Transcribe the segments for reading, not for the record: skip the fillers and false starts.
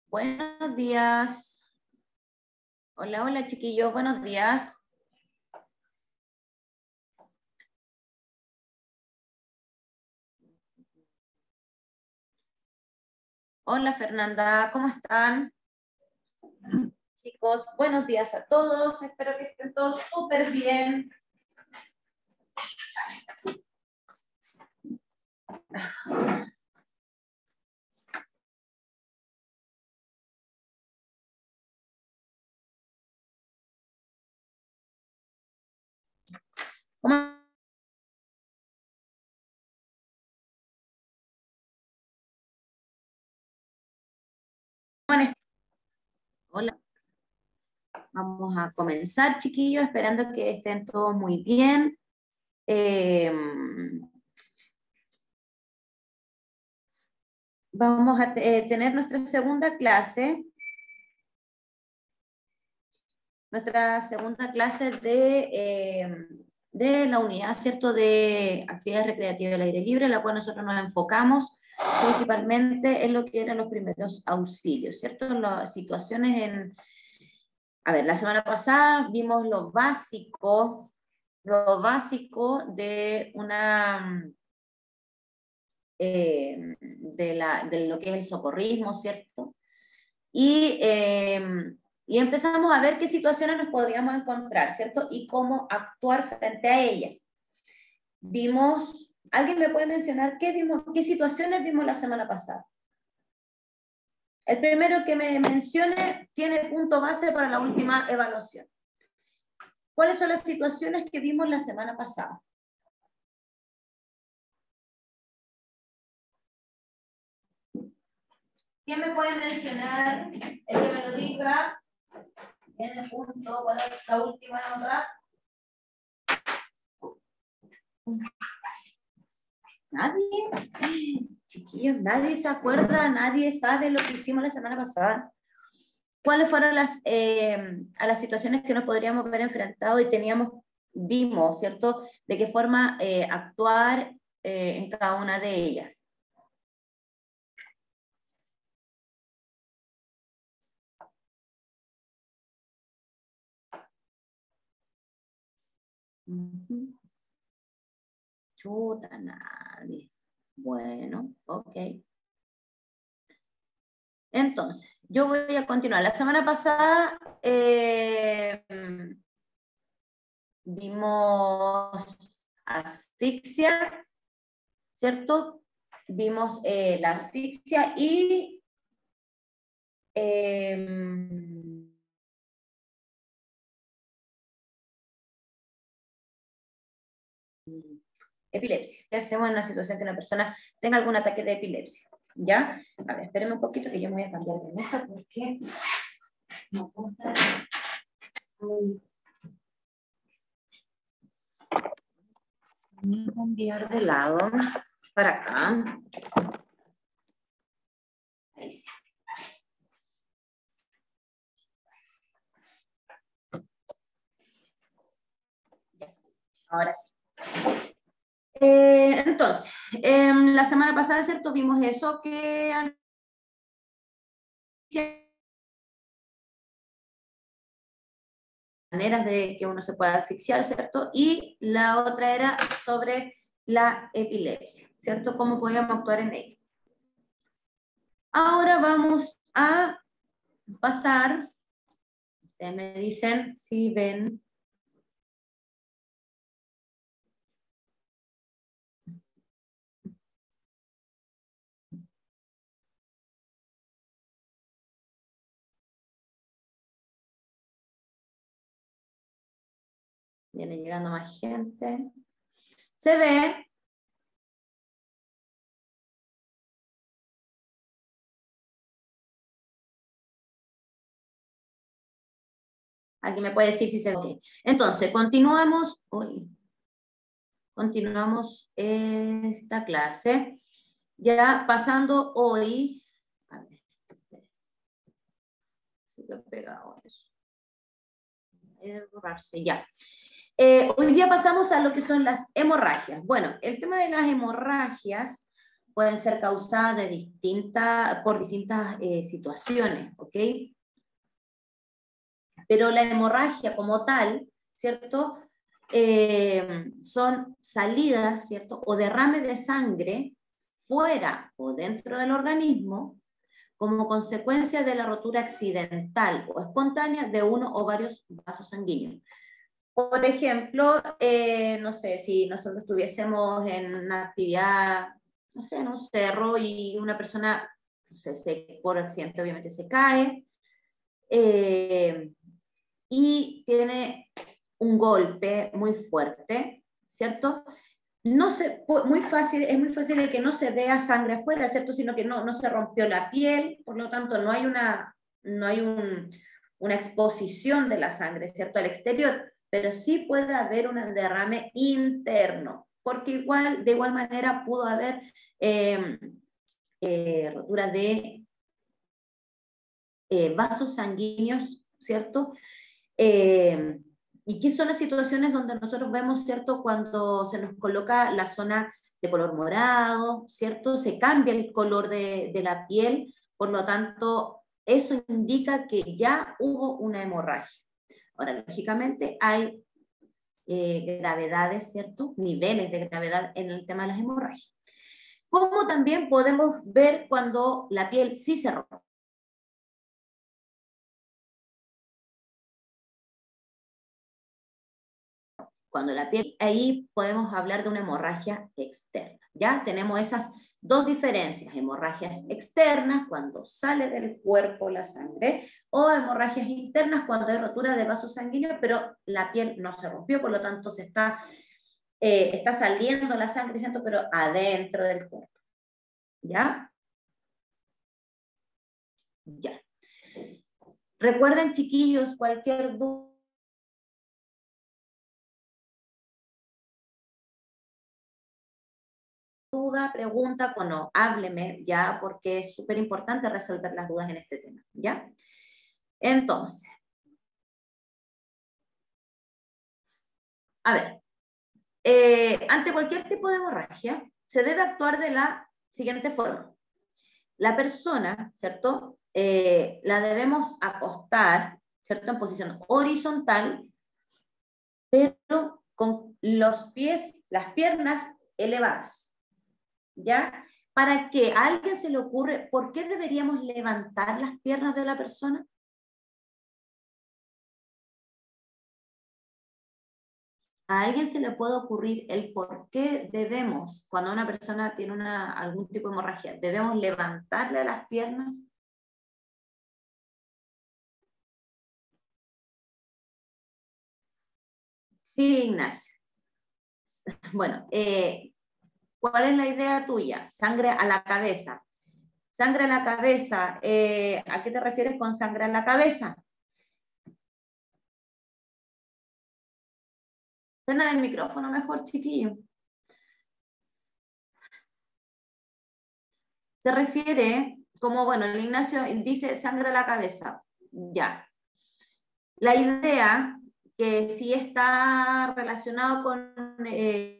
Buenos días. Hola, hola chiquillos, buenos días. Hola Fernanda, ¿cómo están? Chicos, buenos días a todos. Espero que estén todos súper bien. ¿Cómo están? Hola. Vamos a comenzar, chiquillos, esperando que estén todos muy bien. Vamos a tener nuestra segunda clase. Nuestra segunda clase de la unidad, ¿cierto?, de actividades recreativas al aire libre, en la cual nosotros nos enfocamos principalmente en lo que eran los primeros auxilios, ¿cierto? Las situaciones en... A ver, la semana pasada vimos lo básico de una... de lo que es el socorrismo, ¿cierto? Y empezamos a ver qué situaciones nos podríamos encontrar, ¿cierto? Y cómo actuar frente a ellas. Vimos, ¿alguien me puede mencionar qué situaciones vimos la semana pasada? El primero que me mencione tiene punto base para la última evaluación. ¿Cuáles son las situaciones que vimos la semana pasada? ¿Quién me puede mencionar el que me lo diga en el punto, cuál es la última nota? ¿Nadie? Chiquillos, nadie se acuerda, nadie sabe lo que hicimos la semana pasada. ¿Cuáles fueron a las situaciones que nos podríamos haber enfrentado y vimos, ¿cierto?, de qué forma actuar en cada una de ellas. Chuta, nadie. Bueno, ok. Entonces, yo voy a continuar. La semana pasada vimos asfixia, ¿cierto? Vimos la asfixia y epilepsia. ¿Qué hacemos en una situación que una persona tenga algún ataque de epilepsia? ¿Ya? A ver, espérenme un poquito que yo me voy a cambiar de mesa porque no puedo estar... Voy a cambiar de lado para acá. Ahí sí. Ahora sí. Entonces, la semana pasada, ¿cierto? Vimos eso que maneras de que uno se pueda asfixiar, ¿cierto? Y la otra era sobre la epilepsia, ¿cierto? Cómo podíamos actuar en ella. Ahora vamos a pasar, ustedes me dicen si ven. Viene llegando más gente. ¿Se ve? Aquí me puede decir si se ve. Okay. Entonces, continuamos esta clase. Ya pasando hoy. A ver, se me ha pegado eso. Debe borrarse ya. Hoy día pasamos a lo que son las hemorragias. Bueno, el tema de las hemorragias pueden ser causadas por distintas situaciones, ¿ok? Pero la hemorragia como tal, ¿cierto? Son salidas, ¿cierto? O derrames de sangre fuera o dentro del organismo como consecuencia de la rotura accidental o espontánea de uno o varios vasos sanguíneos. Por ejemplo, no sé, si nosotros estuviésemos en una actividad, no sé, en un cerro y una persona, no sé, por accidente obviamente se cae y tiene un golpe muy fuerte, ¿cierto? No se, muy fácil, es muy fácil el que no se vea sangre afuera, ¿cierto? Sino que no se rompió la piel, por lo tanto no hay una exposición de la sangre, ¿cierto? Al exterior, pero sí puede haber un derrame interno, porque de igual manera pudo haber rotura de vasos sanguíneos, ¿cierto? ¿Y qué son las situaciones donde nosotros vemos, ¿cierto? Cuando se nos coloca la zona de color morado, ¿cierto? Se cambia el color de la piel, por lo tanto, eso indica que ya hubo una hemorragia. Ahora, lógicamente, hay gravedades, ¿cierto? Niveles de gravedad en el tema de las hemorragias. Como también podemos ver cuando la piel sí se rompe. Cuando la piel, ahí podemos hablar de una hemorragia externa. Ya tenemos esas dos diferencias: hemorragias externas, cuando sale del cuerpo la sangre, o hemorragias internas, cuando hay rotura de vasos sanguíneos, pero la piel no se rompió, por lo tanto está saliendo la sangre, ¿cierto? Pero adentro del cuerpo. ¿Ya? Ya. Recuerden, chiquillos, cualquier duda, pregunta, no, hábleme ya, porque es súper importante resolver las dudas en este tema, ¿ya? Entonces, a ver, ante cualquier tipo de hemorragia, se debe actuar de la siguiente forma. La persona, ¿cierto? La debemos acostar, ¿cierto? En posición horizontal, pero con los pies, las piernas elevadas, ¿ya? Para que a alguien se le ocurre, ¿por qué deberíamos levantar las piernas de la persona? ¿A alguien se le puede ocurrir el por qué debemos, cuando una persona tiene algún tipo de hemorragia, debemos levantarle las piernas? Sí, Ignacio. Bueno, ¿cuál es la idea tuya? Sangre a la cabeza. Sangre a la cabeza, ¿a qué te refieres con sangre a la cabeza? Prendan el micrófono mejor, chiquillo. Se refiere, como bueno, el Ignacio dice sangre a la cabeza. Ya. La idea que sí está relacionado con eh,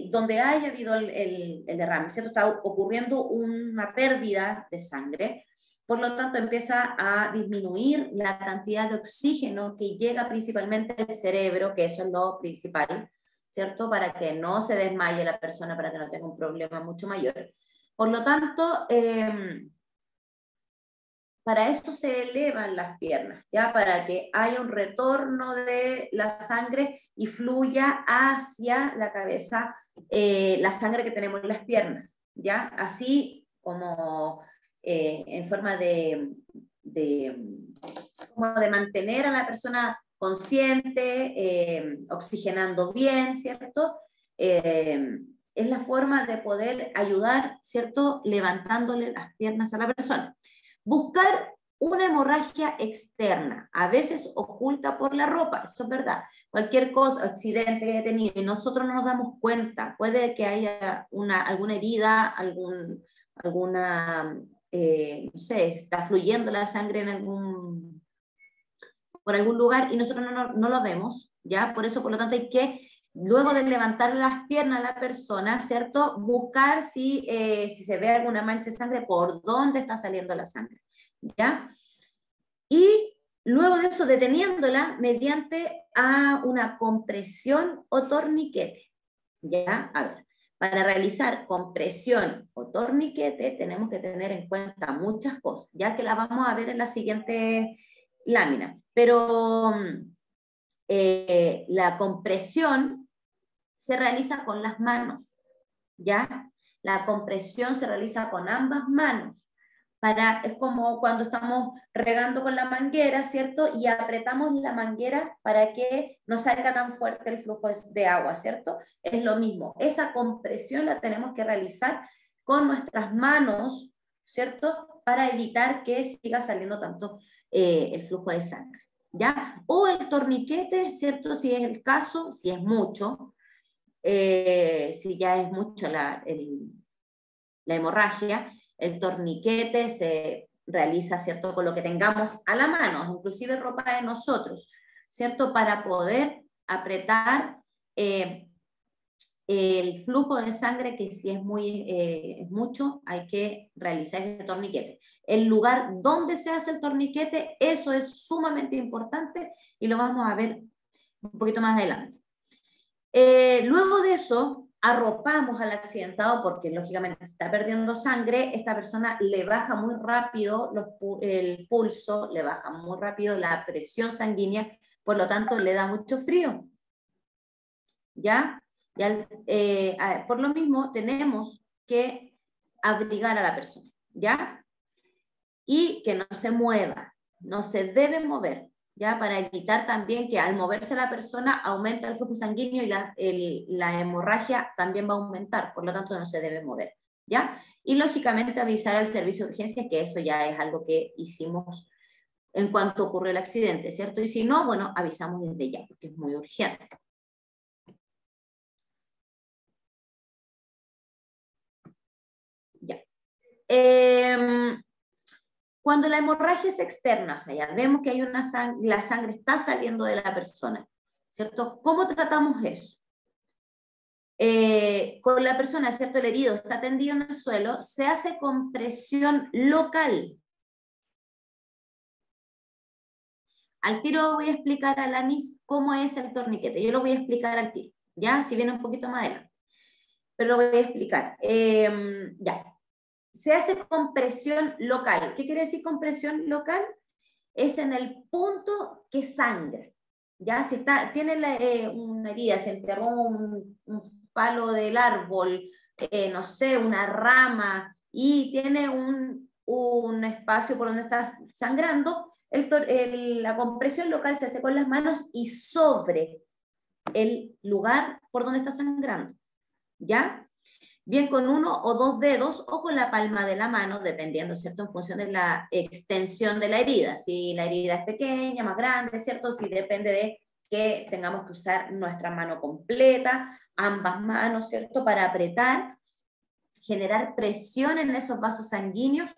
donde haya habido el derrame, ¿cierto? Está ocurriendo una pérdida de sangre, por lo tanto empieza a disminuir la cantidad de oxígeno que llega principalmente al cerebro, que eso es lo principal, ¿cierto? Para que no se desmaye la persona, para que no tenga un problema mucho mayor. Por lo tanto, para eso se elevan las piernas, ¿ya? Para que haya un retorno de la sangre y fluya hacia la cabeza la sangre que tenemos en las piernas, ¿ya? Así como en forma como de mantener a la persona consciente, oxigenando bien, ¿cierto? Es la forma de poder ayudar, ¿cierto? Levantándole las piernas a la persona. Buscar una hemorragia externa, a veces oculta por la ropa, eso es verdad. Cualquier cosa, accidente que haya tenido y nosotros no nos damos cuenta, puede que haya alguna herida, alguna, no sé, está fluyendo la sangre por algún lugar y nosotros no lo vemos, ¿ya? Por eso, por lo tanto, hay que, luego de levantar las piernas a la persona, ¿cierto? Buscar si se ve alguna mancha de sangre, por dónde está saliendo la sangre, ¿ya? Y luego de eso, deteniéndola mediante una compresión o torniquete, ¿ya? A ver, para realizar compresión o torniquete tenemos que tener en cuenta muchas cosas, ya que las vamos a ver en la siguiente lámina. Pero la compresión se realiza con las manos, ¿ya? La compresión se realiza con ambas manos. Es como cuando estamos regando con la manguera, ¿cierto? Y apretamos la manguera para que no salga tan fuerte el flujo de agua, ¿cierto? Es lo mismo. Esa compresión la tenemos que realizar con nuestras manos, ¿cierto? Para evitar que siga saliendo tanto el flujo de sangre, ¿ya? O el torniquete, ¿cierto? Si es el caso, si es mucho, si ya es mucho la hemorragia, el torniquete se realiza, ¿cierto?, con lo que tengamos a la mano, inclusive ropa de nosotros, ¿cierto?, para poder apretar el flujo de sangre, que si es mucho, hay que realizar el torniquete. El lugar donde se hace el torniquete, eso es sumamente importante y lo vamos a ver un poquito más adelante. Luego de eso, arropamos al accidentado porque lógicamente está perdiendo sangre, esta persona le baja muy rápido el pulso, le baja muy rápido la presión sanguínea, por lo tanto le da mucho frío. ¿Ya? Por lo mismo tenemos que abrigar a la persona, ¿ya? Y que no se mueva, no se debe mover, ¿ya? Para evitar también que al moverse la persona aumenta el flujo sanguíneo y la hemorragia también va a aumentar, por lo tanto no se debe mover, ¿ya? Y lógicamente avisar al servicio de urgencia, que eso ya es algo que hicimos en cuanto ocurrió el accidente, ¿cierto? Y si no, bueno, avisamos desde ya, porque es muy urgente. Ya. Cuando la hemorragia es externa, o sea, ya vemos que hay la sangre está saliendo de la persona, ¿cierto? ¿Cómo tratamos eso? Con la persona, ¿cierto? El herido está tendido en el suelo, se hace compresión local. Al tiro voy a explicar a Lanis cómo es el torniquete. Yo lo voy a explicar al tiro, ¿ya? Si viene un poquito más adelante. Pero lo voy a explicar. Ya. Se hace compresión local. ¿Qué quiere decir compresión local? Es en el punto que sangra. Ya, si tiene una herida, se enterró un palo del árbol, no sé, una rama, y tiene un espacio por donde está sangrando, la compresión local se hace con las manos y sobre el lugar por donde está sangrando. ¿Ya? Bien con uno o dos dedos o con la palma de la mano, dependiendo, ¿cierto? En función de la extensión de la herida. Si la herida es pequeña, más grande, ¿cierto? Si depende de que tengamos que usar nuestra mano completa, ambas manos, ¿cierto? Para apretar, generar presión en esos vasos sanguíneos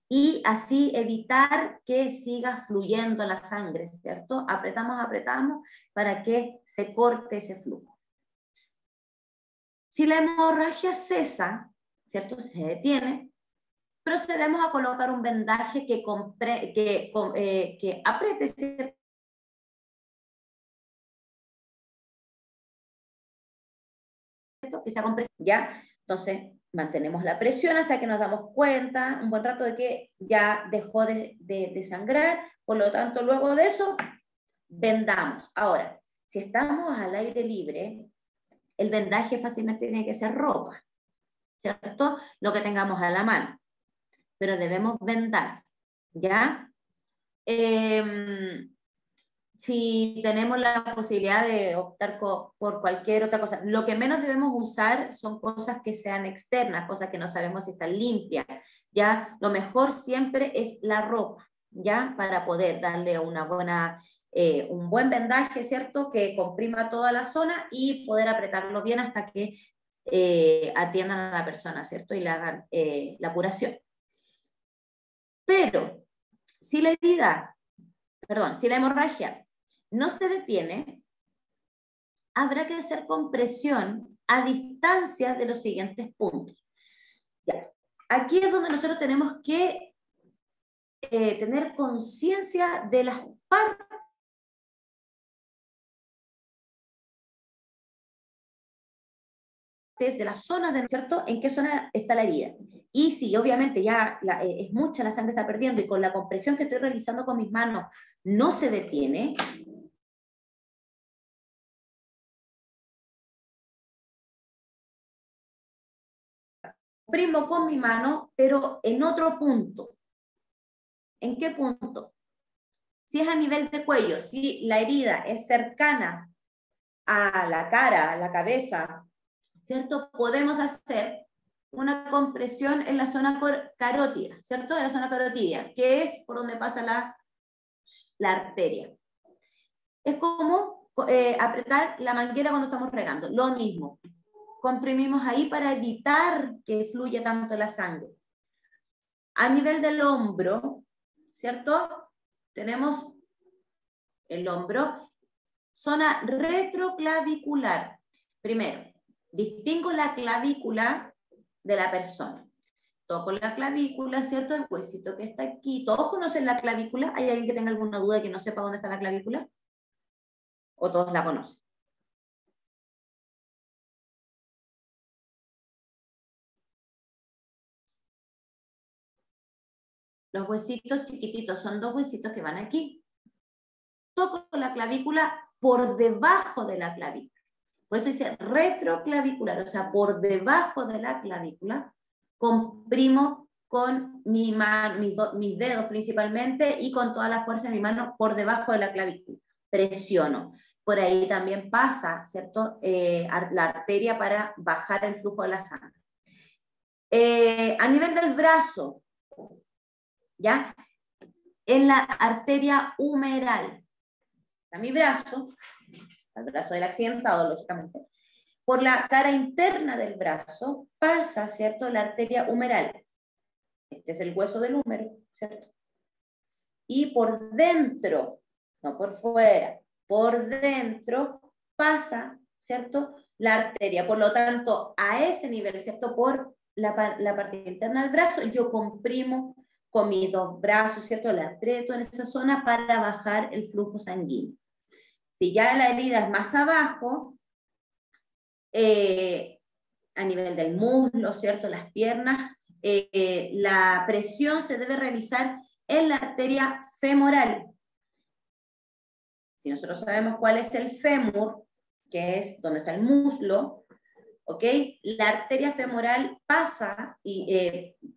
y así evitar que siga fluyendo la sangre, ¿cierto? Apretamos, apretamos para que se corte ese flujo. Si la hemorragia cesa, ¿cierto? Se detiene, procedemos a colocar un vendaje que apriete, ¿cierto? Que sea compresión, ¿ya? Entonces, mantenemos la presión hasta que nos damos cuenta un buen rato de que ya dejó de sangrar, por lo tanto, luego de eso, vendamos. Ahora, si estamos al aire libre, el vendaje fácilmente tiene que ser ropa, ¿cierto? Lo que tengamos a la mano, pero debemos vendar, ¿ya? Si tenemos la posibilidad de optar por cualquier otra cosa, lo que menos debemos usar son cosas que sean externas, cosas que no sabemos si están limpias, ¿ya? Lo mejor siempre es la ropa, ¿ya? Para poder darle una buena, un buen vendaje, ¿cierto? Que comprima toda la zona y poder apretarlo bien hasta que atiendan a la persona, ¿cierto? Y le hagan la curación. Pero si la herida, perdón, si la hemorragia no se detiene, habrá que hacer compresión a distancia de los siguientes puntos. Ya. Aquí es donde nosotros tenemos que tener conciencia de las partes de las zonas, ¿cierto? En qué zona está la herida. Y si obviamente ya es mucha, la sangre está perdiendo y con la compresión que estoy realizando con mis manos no se detiene, comprimo con mi mano, pero en otro punto. ¿En qué punto? Si es a nivel de cuello, si la herida es cercana a la cara, a la cabeza, ¿cierto? Podemos hacer una compresión en la zona carótida, ¿cierto? En la zona carotidia, que es por donde pasa la arteria. Es como apretar la manguera cuando estamos regando, lo mismo. Comprimimos ahí para evitar que fluya tanto la sangre. A nivel del hombro, ¿cierto? Tenemos el hombro, zona retroclavicular. Primero, distingo la clavícula de la persona. Toco la clavícula, ¿cierto? El huesito que está aquí. ¿Todos conocen la clavícula? ¿Hay alguien que tenga alguna duda que no sepa dónde está la clavícula? ¿O todos la conocen? Los huesitos chiquititos son dos huesitos que van aquí. Toco la clavícula por debajo de la clavícula. Por eso dice retroclavicular, o sea, por debajo de la clavícula, comprimo con mis dedos principalmente y con toda la fuerza de mi mano por debajo de la clavícula. Presiono. Por ahí también pasa, ¿cierto? La arteria para bajar el flujo de la sangre. A nivel del brazo, ¿ya? En la arteria humeral. A mi brazo, el brazo del accidentado, lógicamente, por la cara interna del brazo pasa, ¿cierto?, la arteria humeral. Este es el hueso del húmero, ¿cierto? Y por dentro, no por fuera, por dentro pasa, ¿cierto?, la arteria. Por lo tanto, a ese nivel, ¿cierto?, por la parte interna del brazo, yo comprimo con mis dos brazos, ¿cierto?, la aprieto en esa zona para bajar el flujo sanguíneo. Si ya la herida es más abajo, a nivel del muslo, ¿cierto?, las piernas, la presión se debe realizar en la arteria femoral. Si nosotros sabemos cuál es el fémur, que es donde está el muslo, ¿ok? La arteria femoral pasa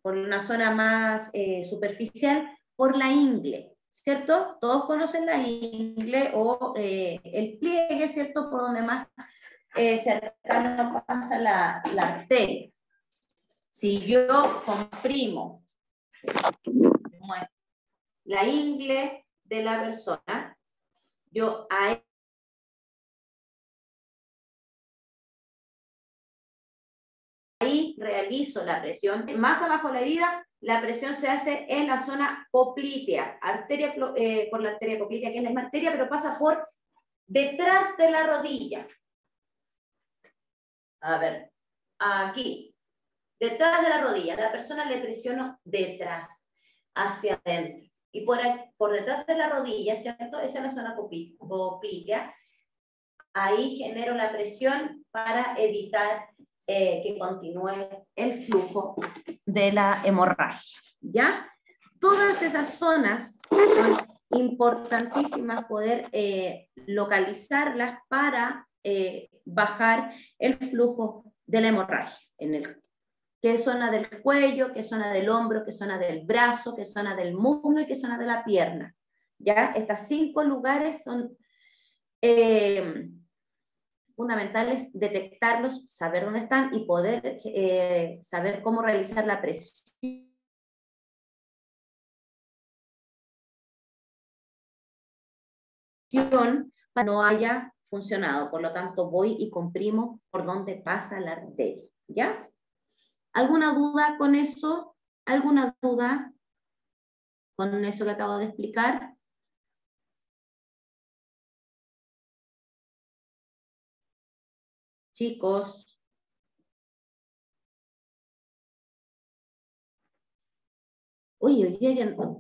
por una zona más superficial por la ingle, ¿cierto? Todos conocen la ingle o el pliegue, ¿cierto? Por donde más cercano pasa la arteria. Si yo comprimo la ingle de la persona, yo ahí realizo la presión. Más abajo de la herida, la presión se hace en la zona poplitea, arteria, por la arteria poplitea, que es la misma arteria, pero pasa por detrás de la rodilla. A ver, aquí, detrás de la rodilla, la persona le presiono detrás, hacia adentro. Y por detrás de la rodilla, ¿cierto? Esa es la zona poplitea. Ahí genero la presión para evitar que continúe el flujo de la hemorragia, ¿ya? Todas esas zonas son importantísimas poder localizarlas para bajar el flujo de la hemorragia. ¿Qué zona del cuello, qué zona del hombro, qué zona del brazo, qué zona del muslo y qué zona de la pierna? ¿Ya? Estos 5 lugares son fundamentales detectarlos, saber dónde están y poder saber cómo realizar la presión para no haya funcionado. Por lo tanto, voy y comprimo por donde pasa la arteria. ¿Ya? ¿Alguna duda con eso? ¿Alguna duda con eso que acabo de explicar? Chicos. Uy, hoy día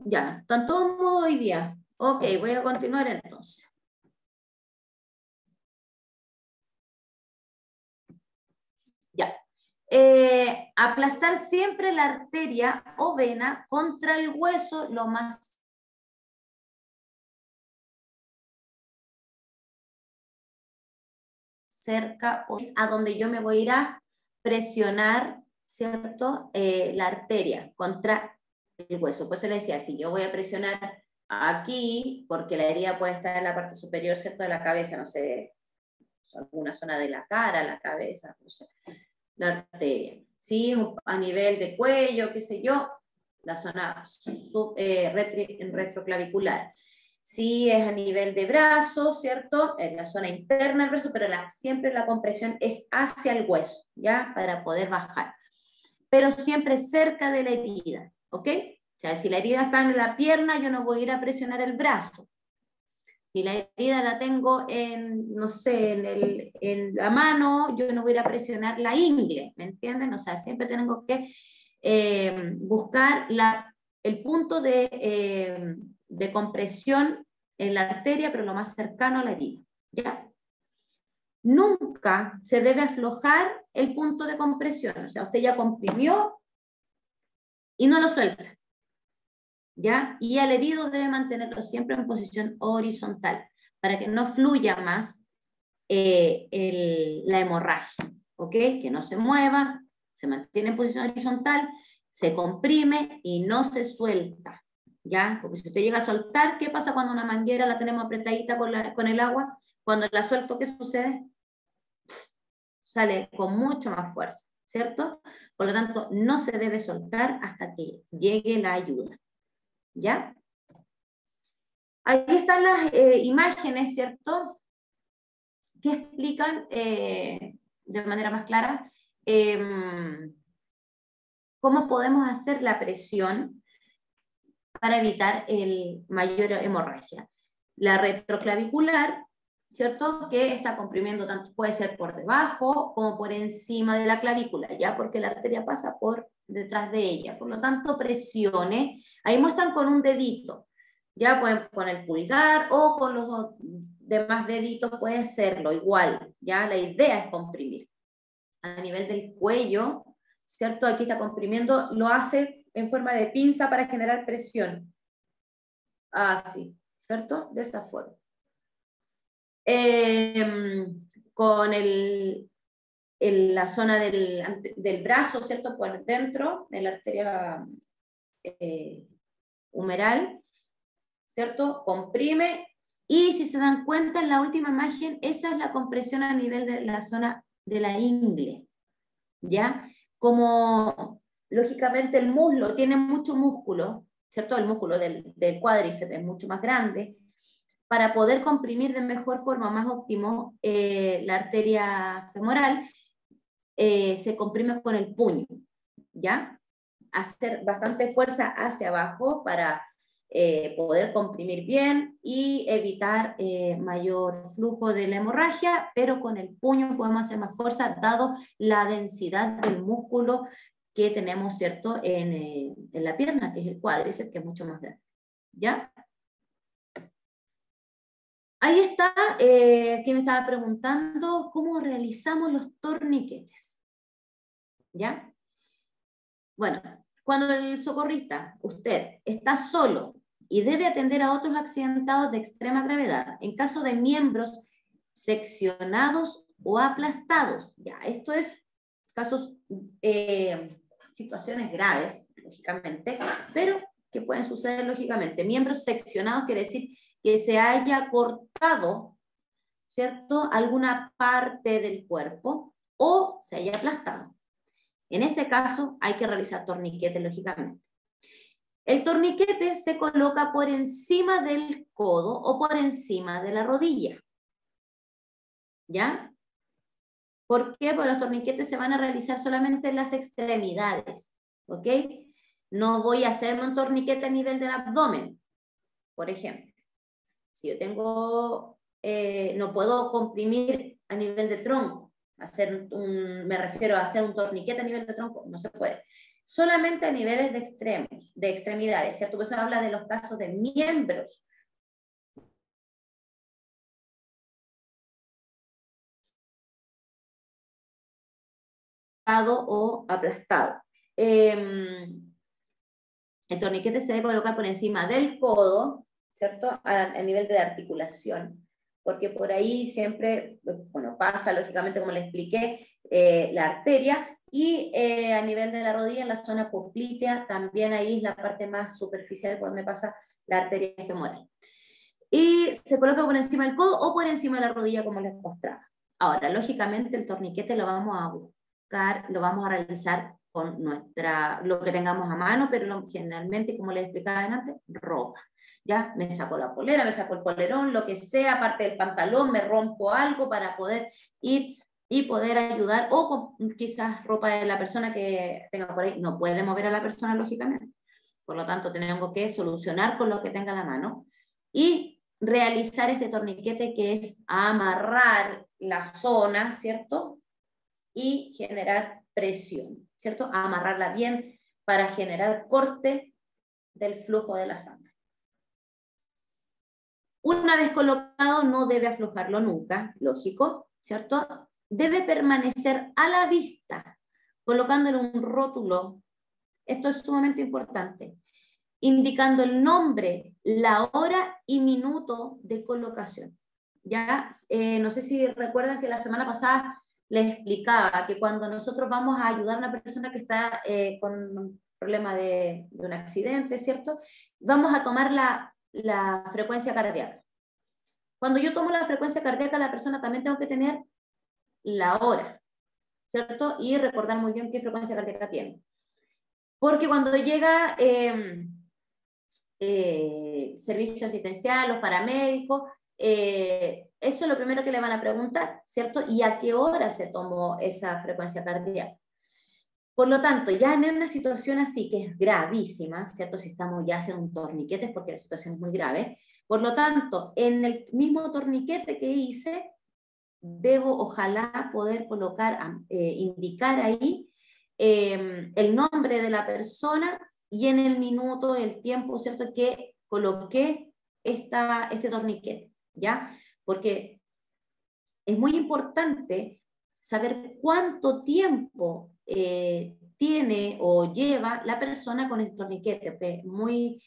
ya, están todos modos hoy día. Ok, voy a continuar entonces. Ya. Aplastar siempre la arteria o vena contra el hueso lo más cerca o a donde yo me voy a ir a presionar, ¿cierto? La arteria contra el hueso. Por eso le decía, si yo voy a presionar aquí, porque la herida puede estar en la parte superior, ¿cierto? De la cabeza, no sé, alguna zona de la cara, la cabeza, no sé, la arteria. ¿Sí? A nivel de cuello, qué sé yo, la zona retroclavicular. Sí, es a nivel de brazo, ¿cierto? En la zona interna del brazo, pero siempre la compresión es hacia el hueso, ¿ya? Para poder bajar. Pero siempre cerca de la herida, ¿ok? O sea, si la herida está en la pierna, yo no voy a ir a presionar el brazo. Si la herida la tengo en, no sé, en la mano, yo no voy a ir a presionar la ingle, ¿me entienden? O sea, siempre tengo que buscar el punto de compresión en la arteria, pero lo más cercano a la herida, ¿ya? Nunca se debe aflojar el punto de compresión, o sea, usted ya comprimió y no lo suelta, ¿ya? Y al herido debe mantenerlo siempre en posición horizontal, para que no fluya más la hemorragia, ¿ok? Que no se mueva, se mantiene en posición horizontal, se comprime y no se suelta, ¿ya? Porque si usted llega a soltar, ¿qué pasa cuando una manguera la tenemos apretadita con el agua? Cuando la suelto, ¿qué sucede? Sale con mucho más fuerza, ¿cierto? Por lo tanto, no se debe soltar hasta que llegue la ayuda, ¿ya? Ahí están las imágenes, ¿cierto? Que explican de manera más clara cómo podemos hacer la presión para evitar mayor hemorragia. La retroclavicular, ¿cierto? Que está comprimiendo tanto, puede ser por debajo como por encima de la clavícula, ¿ya? Porque la arteria pasa por detrás de ella. Por lo tanto, presione. Ahí muestran con un dedito. Ya pueden con el pulgar o con los demás deditos puede serlo igual. Ya la idea es comprimir. A nivel del cuello, ¿cierto? Aquí está comprimiendo, lo hace en forma de pinza para generar presión. Así, ¿cierto? De esa forma. Con la zona del brazo, ¿cierto? Por dentro, de la arteria humeral, ¿cierto? Comprime, y si se dan cuenta en la última imagen, esa es la compresión a nivel de la zona de la ingle, ¿ya? Como, lógicamente, el muslo tiene mucho músculo, ¿cierto? El músculo del cuádriceps es mucho más grande. Para poder comprimir de mejor forma, más óptimo, la arteria femoral, se comprime con el puño, ¿ya? Hacer bastante fuerza hacia abajo para poder comprimir bien y evitar mayor flujo de la hemorragia, pero con el puño podemos hacer más fuerza dado la densidad del músculo que tenemos, ¿cierto?, en la pierna, que es el cuádriceps, que es mucho más grande, ¿ya? Ahí está, que me estaba preguntando cómo realizamos los torniquetes, ¿ya? Bueno, cuando el socorrista, usted, está solo y debe atender a otros accidentados de extrema gravedad, en caso de miembros seccionados o aplastados, ya, esto es casos, situaciones graves, lógicamente, pero que pueden suceder lógicamente. Miembros seccionados quiere decir que se haya cortado, ¿cierto?, alguna parte del cuerpo o se haya aplastado. En ese caso hay que realizar torniquetes, lógicamente. El torniquete se coloca por encima del codo o por encima de la rodilla. ¿Ya? ¿Por qué? Porque los torniquetes se van a realizar solamente en las extremidades. ¿Ok? No voy a hacerme un torniquete a nivel del abdomen, por ejemplo. Si yo tengo, no puedo comprimir a nivel de tronco, me refiero a hacer un torniquete a nivel de tronco, no se puede. Solamente a niveles de extremos, de extremidades, ¿cierto? Pues habla de los casos de miembros. O aplastado. El torniquete se debe colocar por encima del codo, ¿cierto? A nivel de articulación, porque por ahí siempre, bueno, pasa lógicamente, como le expliqué, la arteria, y a nivel de la rodilla, en la zona poplitea, también ahí es la parte más superficial por donde pasa la arteria femoral. Y se coloca por encima del codo o por encima de la rodilla, como les mostraba. Ahora, lógicamente, el torniquete lo vamos a buscar, lo vamos a realizar con lo que tengamos a mano, pero generalmente, como les explicaba antes, ropa. Ya me saco la polera, me saco el polerón, lo que sea, aparte del pantalón, me rompo algo para poder ir y poder ayudar, o con quizás ropa de la persona que tenga por ahí. No puede mover a la persona, lógicamente. Por lo tanto, tenemos que solucionar con lo que tenga a la mano y realizar este torniquete, que es amarrar la zona, ¿cierto? Y generar presión, ¿cierto? Amarrarla bien para generar corte del flujo de la sangre. Una vez colocado, no debe aflojarlo nunca, lógico, ¿cierto? Debe permanecer a la vista, colocándole un rótulo. Esto es sumamente importante, indicando el nombre, la hora y minuto de colocación. Ya, no sé si recuerdan que la semana pasada les explicaba que cuando nosotros vamos a ayudar a una persona que está con un problema de un accidente, ¿cierto? Vamos a tomar la frecuencia cardíaca. Cuando yo tomo la frecuencia cardíaca, la persona también tengo que tener la hora, ¿cierto? Y recordar muy bien qué frecuencia cardíaca tiene. Porque cuando llega servicio asistencial, los paramédicos, eso es lo primero que le van a preguntar, ¿cierto? ¿Y a qué hora se tomó esa frecuencia cardíaca? Por lo tanto, ya en una situación así, que es gravísima, ¿cierto? Si estamos ya haciendo un torniquete es porque la situación es muy grave. Por lo tanto, en el mismo torniquete que hice, debo ojalá poder colocar, indicar ahí el nombre de la persona y en el minuto, el tiempo, ¿cierto? Que coloqué este torniquete, ¿ya? Porque es muy importante saber cuánto tiempo tiene o lleva la persona con el torniquete. Es muy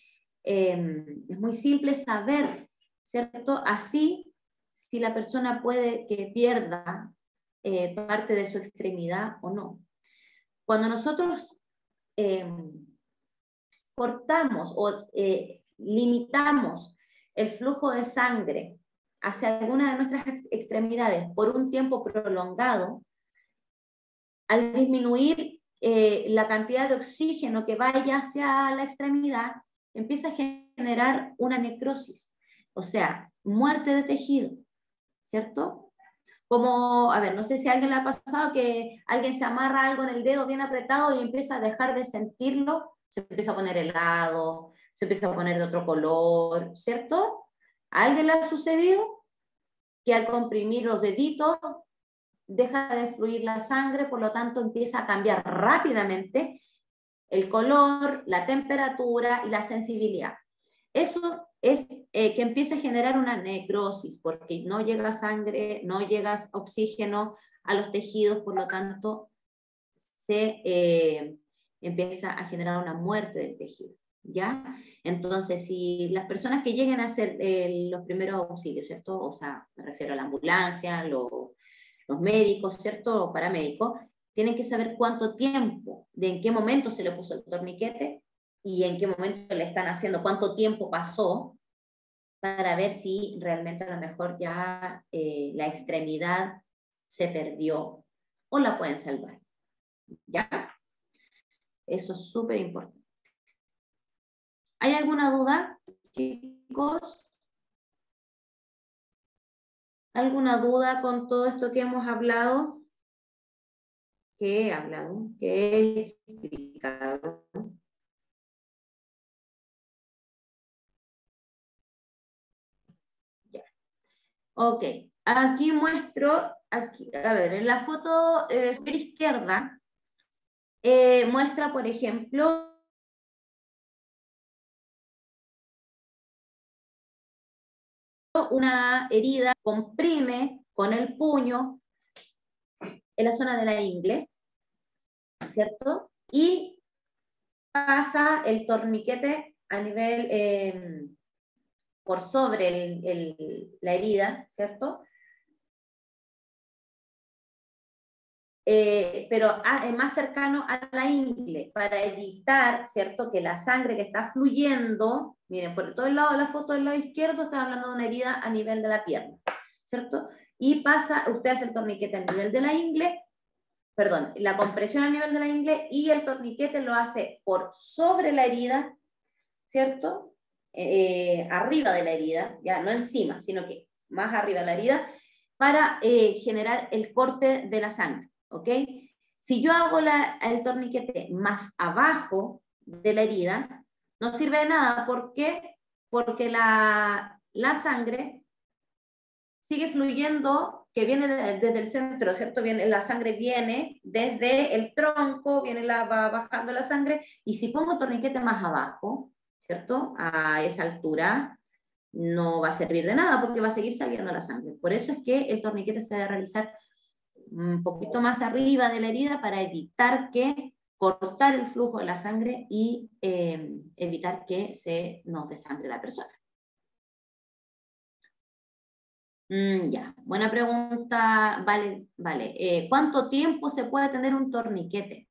simple saber, ¿cierto? Así, si la persona puede que pierda parte de su extremidad o no. Cuando nosotros cortamos o limitamos el flujo de sangre hacia alguna de nuestras extremidades por un tiempo prolongado, al disminuir la cantidad de oxígeno que vaya hacia la extremidad, empieza a generar una necrosis, o sea, muerte de tejido, ¿cierto? Como, a ver, no sé si a alguien le ha pasado que alguien se amarra algo en el dedo bien apretado y empieza a dejar de sentirlo, se empieza a poner helado, se empieza a poner de otro color, ¿cierto? ¿A alguien le ha sucedido? Que al comprimir los deditos deja de fluir la sangre, por lo tanto empieza a cambiar rápidamente el color, la temperatura y la sensibilidad. Eso es que empieza a generar una necrosis, porque no llega sangre, no llega oxígeno a los tejidos, por lo tanto se empieza a generar una muerte del tejido, ¿ya? Entonces, si las personas que lleguen a hacer los primeros auxilios, ¿cierto? O sea, me refiero a la ambulancia, los médicos, ¿cierto? O paramédicos, tienen que saber cuánto tiempo, de en qué momento se le puso el torniquete y en qué momento le están haciendo, cuánto tiempo pasó, para ver si realmente a lo mejor ya la extremidad se perdió o la pueden salvar. ¿Ya? Eso es súper importante. ¿Hay alguna duda, chicos? ¿Alguna duda con todo esto que hemos hablado? ¿Qué he hablado? ¿Qué he explicado? Ya. Ok, aquí muestro, aquí, a ver, en la foto izquierda, muestra, por ejemplo, una herida, comprime con el puño en la zona de la ingle, ¿cierto? Y pasa el torniquete a nivel, por sobre la herida, ¿cierto? Pero es más cercano a la ingle, para evitar, ¿cierto?, que la sangre que está fluyendo, miren, por todo el lado de la foto del lado izquierdo, está hablando de una herida a nivel de la pierna, ¿cierto? Y pasa, usted hace el torniquete a nivel de la ingle, perdón, la compresión a nivel de la ingle, y el torniquete lo hace por sobre la herida, ¿cierto? Arriba de la herida, ya no encima, sino que más arriba de la herida, para generar el corte de la sangre, ¿ok? Si yo hago el torniquete más abajo de la herida, no sirve de nada. ¿Por qué? Porque la sangre sigue fluyendo, que viene desde el centro, ¿cierto? La sangre viene desde el tronco, va bajando la sangre, y si pongo el torniquete más abajo, ¿cierto?, a esa altura, no va a servir de nada porque va a seguir saliendo la sangre. Por eso es que el torniquete se debe realizar un poquito más arriba de la herida para evitar que cortar el flujo de la sangre y evitar que se nos desangre la persona. Ya, buena pregunta. Vale, vale. ¿Cuánto tiempo se puede tener un torniquete?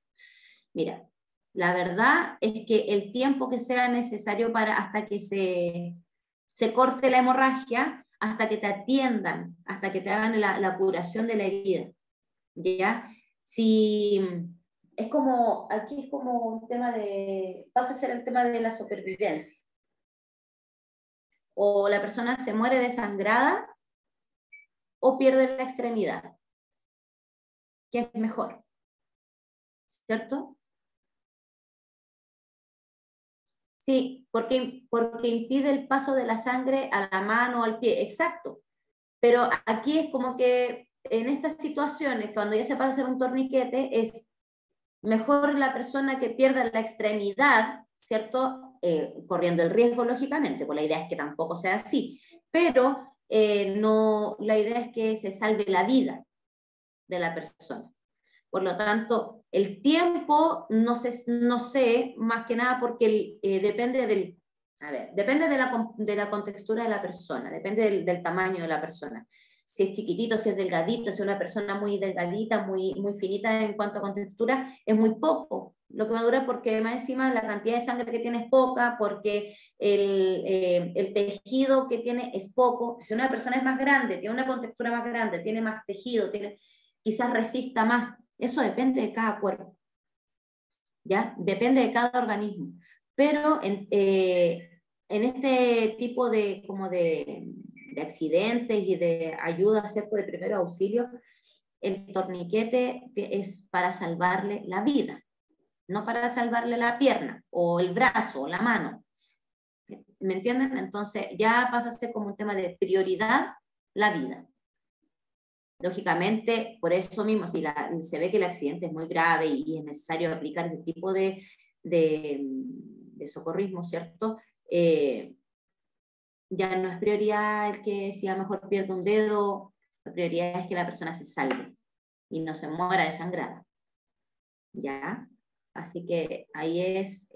Mira, la verdad es que el tiempo que sea necesario hasta que se corte la hemorragia, hasta que te atiendan, hasta que te hagan la curación de la herida, ¿ya? Si aquí es como un tema pasa a ser el tema de la supervivencia. O la persona se muere desangrada o pierde la extremidad. ¿Qué es mejor? ¿Cierto? Sí, porque impide el paso de la sangre a la mano o al pie, exacto. Pero aquí es como que en estas situaciones, cuando ya se pasa a hacer un torniquete, es mejor la persona que pierda la extremidad, ¿cierto? Corriendo el riesgo, lógicamente, pues la idea es que tampoco sea así, pero no, la idea es que se salve la vida de la persona. Por lo tanto, el tiempo no sé más que nada porque depende depende de la contextura de la persona, depende del tamaño de la persona. Si es chiquitito, si es delgadito, si es una persona muy delgadita, muy finita en cuanto a contextura, es muy poco lo que va a durar, porque más encima la cantidad de sangre que tiene es poca, porque el tejido que tiene es poco. Si una persona es más grande, tiene una contextura más grande, tiene más tejido, quizás resista más. Eso depende de cada cuerpo, ¿ya? Depende de cada organismo. Pero en este tipo de accidentes y de ayuda, ¿cierto?, de primer auxilio, el torniquete es para salvarle la vida, no para salvarle la pierna, o el brazo, o la mano. ¿Me entienden? Entonces ya pasa a ser como un tema de prioridad la vida. Lógicamente, por eso mismo, si se ve que el accidente es muy grave y es necesario aplicar este tipo de socorrismo, ¿cierto? Ya no es prioridad el que si a lo mejor pierde un dedo, la prioridad es que la persona se salve y no se muera desangrada. ¿Ya? Así que ahí es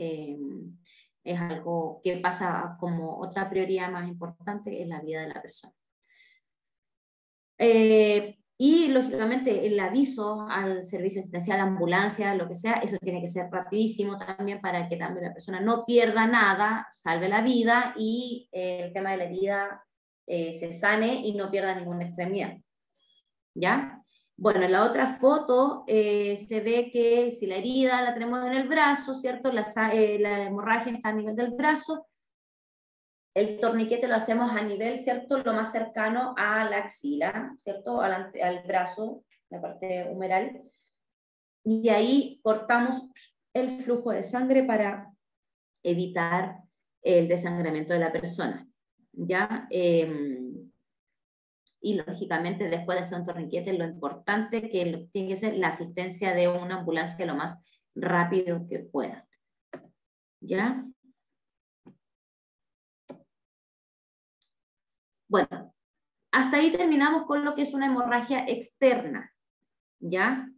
algo que pasa como otra prioridad más importante en la vida de la persona. Y lógicamente el aviso al servicio asistencial, ambulancia, lo que sea, eso tiene que ser rapidísimo también para que también la persona no pierda nada, salve la vida y el tema de la herida se sane y no pierda ninguna extremidad. ¿Ya? Bueno, en la otra foto se ve que si la herida la tenemos en el brazo, ¿cierto? La hemorragia está a nivel del brazo, El torniquete lo hacemos a nivel, ¿cierto? Lo más cercano a la axila, ¿cierto? Al brazo, la parte humeral. Y ahí cortamos el flujo de sangre para evitar el desangramiento de la persona, ¿ya? Y lógicamente después de hacer un torniquete, lo importante que tiene que ser la asistencia de una ambulancia lo más rápido que pueda, ¿ya? Bueno, hasta ahí terminamos con lo que es una hemorragia externa, ¿ya?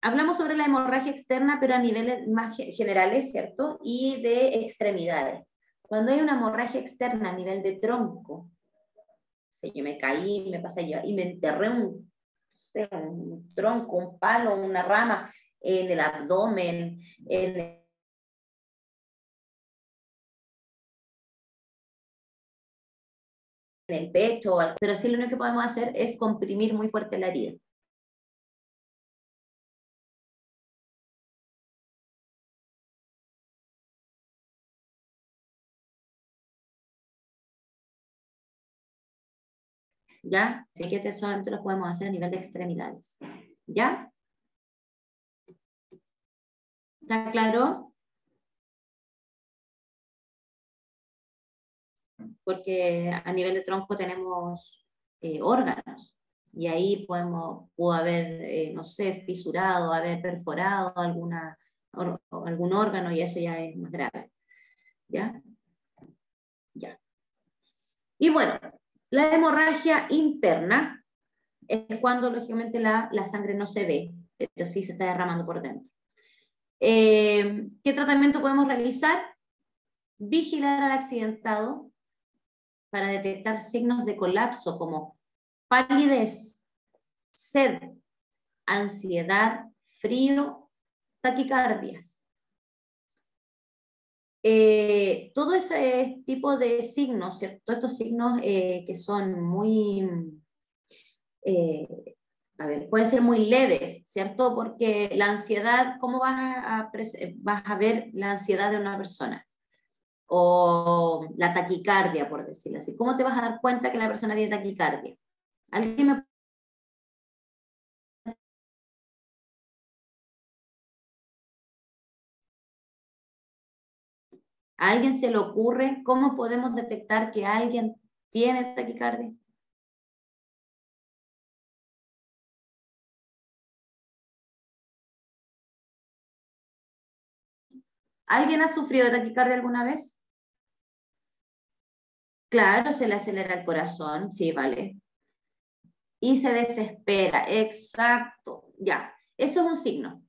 Hablamos sobre la hemorragia externa, pero a niveles más generales, ¿cierto? Y de extremidades. Cuando hay una hemorragia externa a nivel de tronco, si yo me caí, me pasé yo y me enterré un tronco, un palo, una rama en el abdomen, en el pecho, pero sí lo único que podemos hacer es comprimir muy fuerte la herida. ¿Ya? Así que solamente lo podemos hacer a nivel de extremidades. ¿Ya? ¿Está claro? Porque a nivel de tronco tenemos órganos y ahí pudo haber, no sé, fisurado, haber perforado algún órgano y eso ya es más grave. ¿Ya? Ya. Y bueno, la hemorragia interna es cuando lógicamente la sangre no se ve, pero sí se está derramando por dentro. ¿Qué tratamiento podemos realizar? Vigilar al accidentado para detectar signos de colapso como palidez, sed, ansiedad, frío, taquicardias. Todo ese tipo de signos, ¿cierto? Estos signos que son muy, a ver, pueden ser muy leves, ¿cierto? Porque la ansiedad, ¿cómo vas a ver la ansiedad de una persona? O la taquicardia, por decirlo así. ¿Cómo te vas a dar cuenta que la persona tiene taquicardia? ¿Alguien me... ¿A alguien se le ocurre cómo podemos detectar que alguien tiene taquicardia? ¿Alguien ha sufrido de taquicardia alguna vez? Claro, se le acelera el corazón, sí, vale. Y se desespera, exacto, ya. Eso es un signo.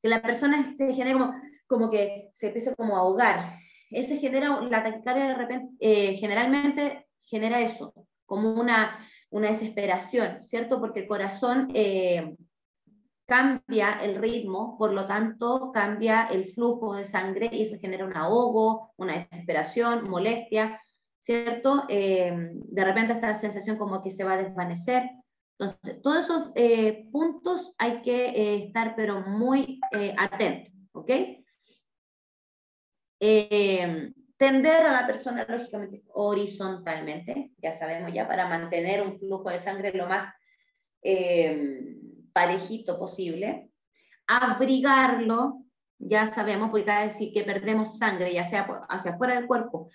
Que la persona se genera como que se empieza como a ahogar. Ese genera, la taquicardia de repente, generalmente genera eso, como una desesperación, ¿cierto? Porque el corazón cambia el ritmo, por lo tanto cambia el flujo de sangre y eso genera un ahogo, una desesperación, molestia, ¿cierto? De repente esta sensación como que se va a desvanecer. Entonces, todos esos puntos hay que estar pero muy atentos, ¿ok? Tender a la persona lógicamente horizontalmente, ya sabemos ya, para mantener un flujo de sangre lo más parejito posible, abrigarlo, ya sabemos, porque cada decir que perdemos sangre, ya sea hacia afuera del cuerpo,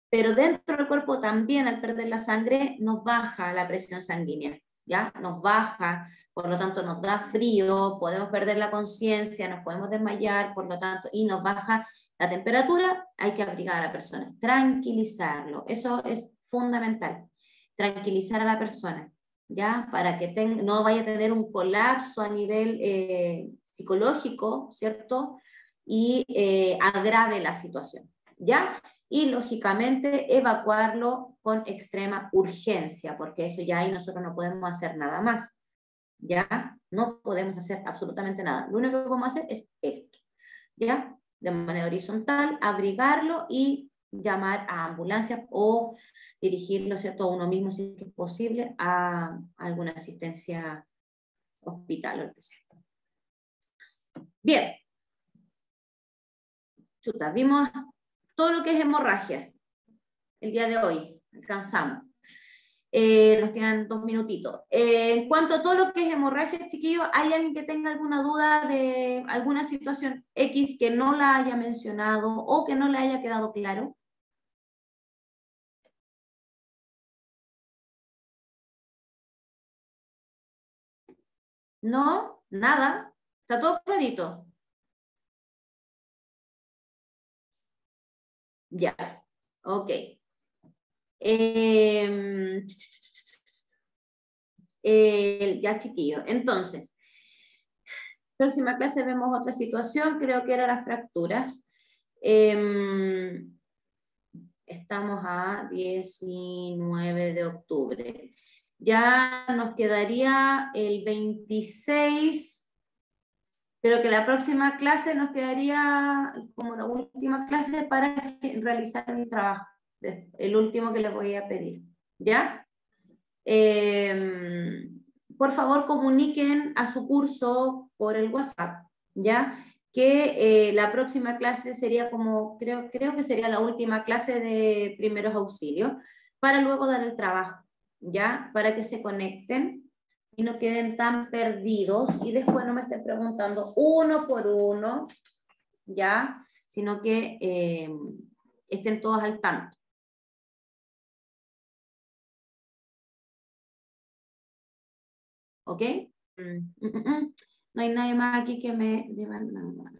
pero dentro del cuerpo también al perder la sangre nos baja la presión sanguínea, ¿ya? Nos baja, por lo tanto nos da frío, podemos perder la conciencia, nos podemos desmayar, por lo tanto, y nos baja la temperatura, hay que abrigar a la persona, tranquilizarlo, eso es fundamental, tranquilizar a la persona, ¿ya? Para que no vaya a tener un colapso a nivel psicológico, ¿cierto? Y agrave la situación, ¿ya? Y lógicamente evacuarlo con extrema urgencia, porque eso ya ahí nosotros no podemos hacer nada más, ¿ya? No podemos hacer absolutamente nada. Lo único que podemos hacer es esto, ¿ya? De manera horizontal, abrigarlo y llamar a ambulancia o dirigirlo, ¿cierto?, a uno mismo, si es posible, a alguna asistencia hospital o lo que sea. Bien. Chuta, vimos todo lo que es hemorragias el día de hoy, alcanzamos. Nos quedan 2 minutitos. En cuanto a todo lo que es hemorragias, chiquillos, ¿hay alguien que tenga alguna duda de alguna situación X que no la haya mencionado o que no le haya quedado claro? ¿No? ¿Nada? ¿Está todo clarito? Ya, ok. Eh, ya, chiquillos. Entonces, próxima clase vemos otra situación, creo que era las fracturas. Estamos a 19 de octubre. Ya nos quedaría el 26, pero que la próxima clase nos quedaría como la última clase para realizar el trabajo, el último que les voy a pedir. ¿Ya? Por favor comuniquen a su curso por el WhatsApp, ¿ya? Que la próxima clase sería como, creo que sería la última clase de primeros auxilios, para luego dar el trabajo, ¿ya? Para que se conecten y no queden tan perdidos y después no me estén preguntando uno por uno, ¿ya? Sino que estén todos al tanto. ¿Ok? No hay nadie más aquí que me deba nada.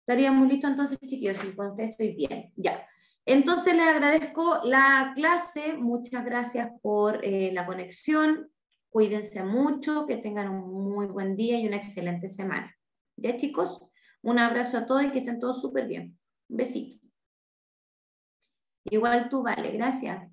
Estaríamos listos entonces, chiquillos, si con ustedes estoy bien. Ya. Entonces les agradezco la clase, muchas gracias por la conexión, cuídense mucho, que tengan un muy buen día y una excelente semana. Ya, chicos, un abrazo a todos y que estén todos súper bien. Un besito. Igual tú, vale, gracias.